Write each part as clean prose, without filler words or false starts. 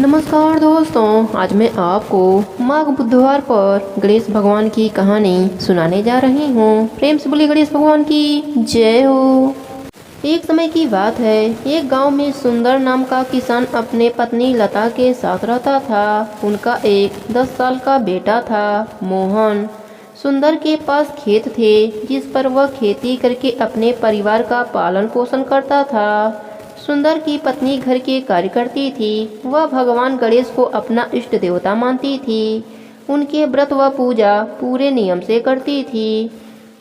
नमस्कार दोस्तों, आज मैं आपको माघ बुधवार पर गणेश भगवान की कहानी सुनाने जा रही हूँ। प्रेम से बोलिए गणेश भगवान की जय हो। एक समय की बात है, एक गांव में सुंदर नाम का किसान अपने पत्नी लता के साथ रहता था। उनका एक 10 साल का बेटा था, मोहन। सुंदर के पास खेत थे जिस पर वह खेती करके अपने परिवार का पालन पोषण करता था। सुंदर की पत्नी घर के कार्य करती थी। वह भगवान गणेश को अपना इष्ट देवता मानती थी। उनके व्रत व पूजा पूरे नियम से करती थी।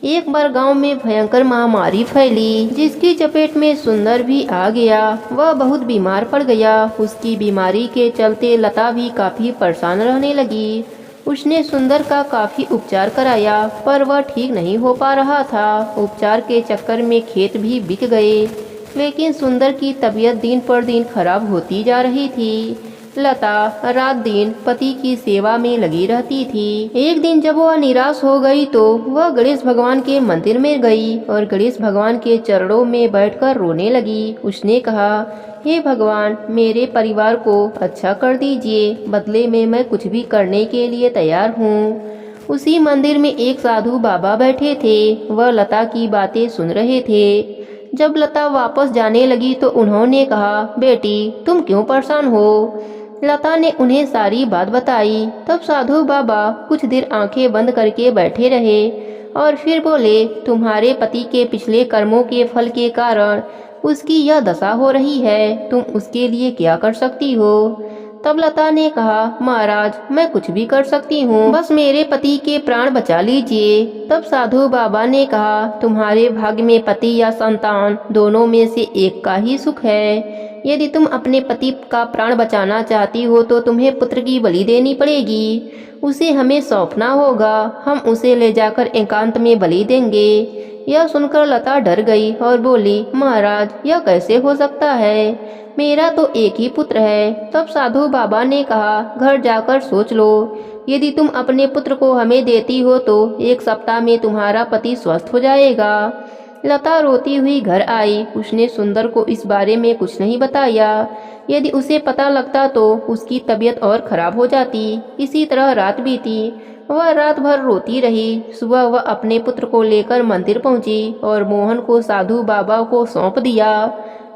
एक बार गांव में भयंकर महामारी फैली जिसकी चपेट में सुंदर भी आ गया। वह बहुत बीमार पड़ गया। उसकी बीमारी के चलते लता भी काफी परेशान रहने लगी। उसने सुंदर का काफी उपचार कराया पर वह ठीक नहीं हो पा रहा था। उपचार के चक्कर में खेत भी बिक गए, लेकिन सुंदर की तबीयत दिन पर दिन खराब होती जा रही थी। लता रात दिन पति की सेवा में लगी रहती थी। एक दिन जब वह निराश हो गई तो वह गणेश भगवान के मंदिर में गई और गणेश भगवान के चरणों में बैठकर रोने लगी। उसने कहा, हे भगवान, मेरे परिवार को अच्छा कर दीजिए, बदले में मैं कुछ भी करने के लिए तैयार हूँ। उसी मंदिर में एक साधु बाबा बैठे थे। वह लता की बातें सुन रहे थे। जब लता वापस जाने लगी तो उन्होंने कहा, बेटी, तुम क्यों परेशान हो? लता ने उन्हें सारी बात बताई। तब साधु बाबा कुछ देर आंखें बंद करके बैठे रहे और फिर बोले, तुम्हारे पति के पिछले कर्मों के फल के कारण उसकी यह दशा हो रही है। तुम उसके लिए क्या कर सकती हो? तब लता ने कहा, महाराज, मैं कुछ भी कर सकती हूँ, बस मेरे पति के प्राण बचा लीजिए। तब साधु बाबा ने कहा, तुम्हारे भाग्य में पति या संतान दोनों में से एक का ही सुख है। यदि तुम अपने पति का प्राण बचाना चाहती हो तो तुम्हें पुत्र की बलि देनी पड़ेगी। उसे हमें सौंपना होगा। हम उसे ले जाकर एकांत में बलि देंगे। यह सुनकर लता डर गई और बोली, महाराज, यह कैसे हो सकता है? मेरा तो एक ही पुत्र है। तब साधु बाबा ने कहा, घर जाकर सोच लो। यदि तुम अपने पुत्र को हमें देती हो तो 1 सप्ताह में तुम्हारा पति स्वस्थ हो जाएगा। लता रोती हुई घर आई। उसने सुंदर को इस बारे में कुछ नहीं बताया। यदि उसे पता लगता तो उसकी तबीयत और खराब हो जाती। इसी तरह रात बीती। वह रात भर रोती रही। सुबह वह अपने पुत्र को लेकर मंदिर पहुंची और मोहन को साधु बाबा को सौंप दिया।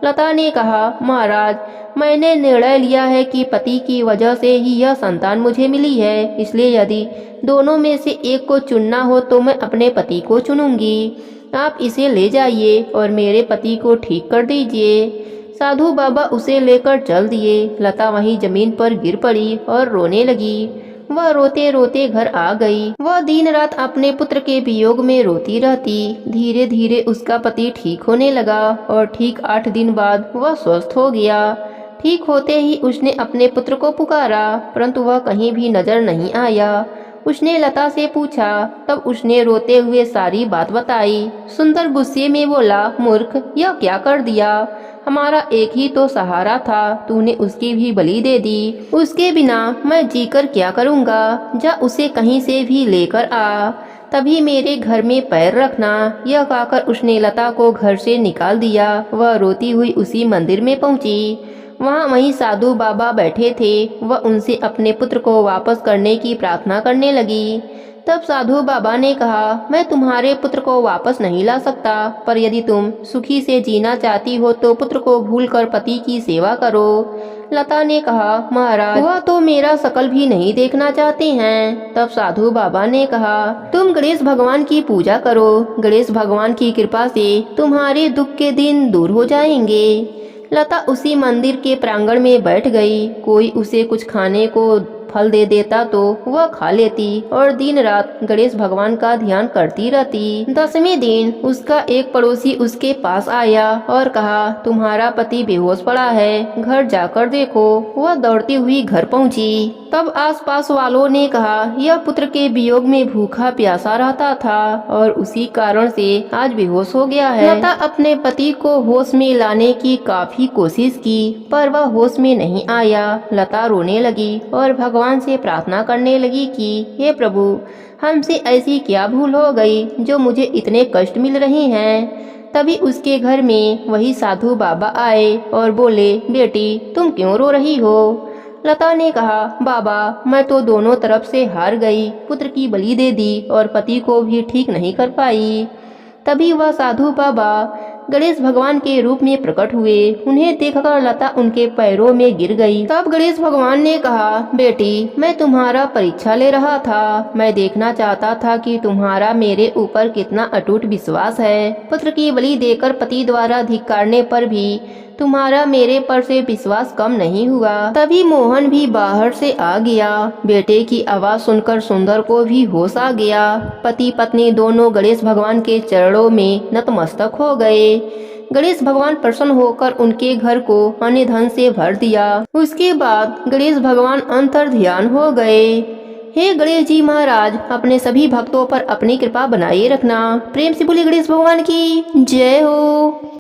लता ने कहा, महाराज, मैंने निर्णय लिया है कि पति की वजह से ही यह संतान मुझे मिली है। इसलिए यदि दोनों में से एक को चुनना हो तो मैं अपने पति को चुनूंगी। आप इसे ले जाइए और मेरे पति को ठीक कर दीजिए। साधु बाबा उसे लेकर चल दिए। लता वहीं जमीन पर गिर पड़ी और रोने लगी। वह रोते रोते घर आ गई। वह दिन रात अपने पुत्र के वियोग में रोती रहती। धीरे धीरे उसका पति ठीक होने लगा और ठीक 8 दिन बाद वह स्वस्थ हो गया। ठीक होते ही उसने अपने पुत्र को पुकारा, परंतु वह कहीं भी नजर नहीं आया। उसने लता से पूछा। तब उसने रोते हुए सारी बात बताई। सुंदर गुस्से में बोला, मूर्ख, यह क्या कर दिया? हमारा एक ही तो सहारा था, तूने उसकी भी बलि दे दी। उसके बिना मैं जीकर क्या करूँगा? जा उसे कहीं से भी लेकर आ, तभी मेरे घर में पैर रखना। यह कहकर उसने लता को घर से निकाल दिया। वह रोती हुई उसी मंदिर में पहुंची। वहीं साधु बाबा बैठे थे। वह उनसे अपने पुत्र को वापस करने की प्रार्थना करने लगी। तब साधु बाबा ने कहा, मैं तुम्हारे पुत्र को वापस नहीं ला सकता, पर यदि तुम सुखी से जीना चाहती हो तो पुत्र को भूलकर पति की सेवा करो। लता ने कहा, महाराज, वह तो मेरा शकल भी नहीं देखना चाहते हैं। तब साधु बाबा ने कहा, तुम गणेश भगवान की पूजा करो। गणेश भगवान की कृपा से तुम्हारे दुख के दिन दूर हो जाएंगे। लता उसी मंदिर के प्रांगण में बैठ गई। कोई उसे कुछ खाने को फल दे देता तो वह खा लेती और दिन रात गणेश भगवान का ध्यान करती रहती। 10वें दिन उसका एक पड़ोसी उसके पास आया और कहा, तुम्हारा पति बेहोश पड़ा है, घर जाकर देखो। वह दौड़ती हुई घर पहुंची। तब आसपास वालों ने कहा, यह पुत्र के वियोग में भूखा प्यासा रहता था और उसी कारण से आज बेहोश हो गया है। लता अपने पति को होश में लाने की काफी कोशिश की पर वह होश में नहीं आया। लता रोने लगी और भगवान से प्रार्थना करने लगी कि हे प्रभु, हमसे ऐसी क्या भूल हो गई जो मुझे इतने कष्ट मिल रहे हैं। तभी उसके घर में वही साधु बाबा आए और बोले, बेटी, तुम क्यों रो रही हो? लता ने कहा, बाबा मैं तो दोनों तरफ से हार गई, पुत्र की बलि दे दी और पति को भी ठीक नहीं कर पाई। तभी वह साधु बाबा गणेश भगवान के रूप में प्रकट हुए। उन्हें देखकर लता उनके पैरों में गिर गई। तब गणेश भगवान ने कहा, बेटी मैं तुम्हारा परीक्षा ले रहा था। मैं देखना चाहता था कि तुम्हारा मेरे ऊपर कितना अटूट विश्वास है। पुत्र की बलि देकर पति द्वारा धिक्कारने पर भी तुम्हारा मेरे पर से विश्वास कम नहीं हुआ। तभी मोहन भी बाहर से आ गया। बेटे की आवाज सुनकर सुंदर को भी होश आ गया। पति पत्नी दोनों गणेश भगवान के चरणों में नतमस्तक हो गए। गणेश भगवान प्रसन्न होकर उनके घर को अन्य धन से भर दिया। उसके बाद गणेश भगवान अंतर ध्यान हो गए। हे गणेश जी महाराज, अपने सभी भक्तों पर अपनी कृपा बनाए रखना। प्रेम से बोले गणेश भगवान की जय हो।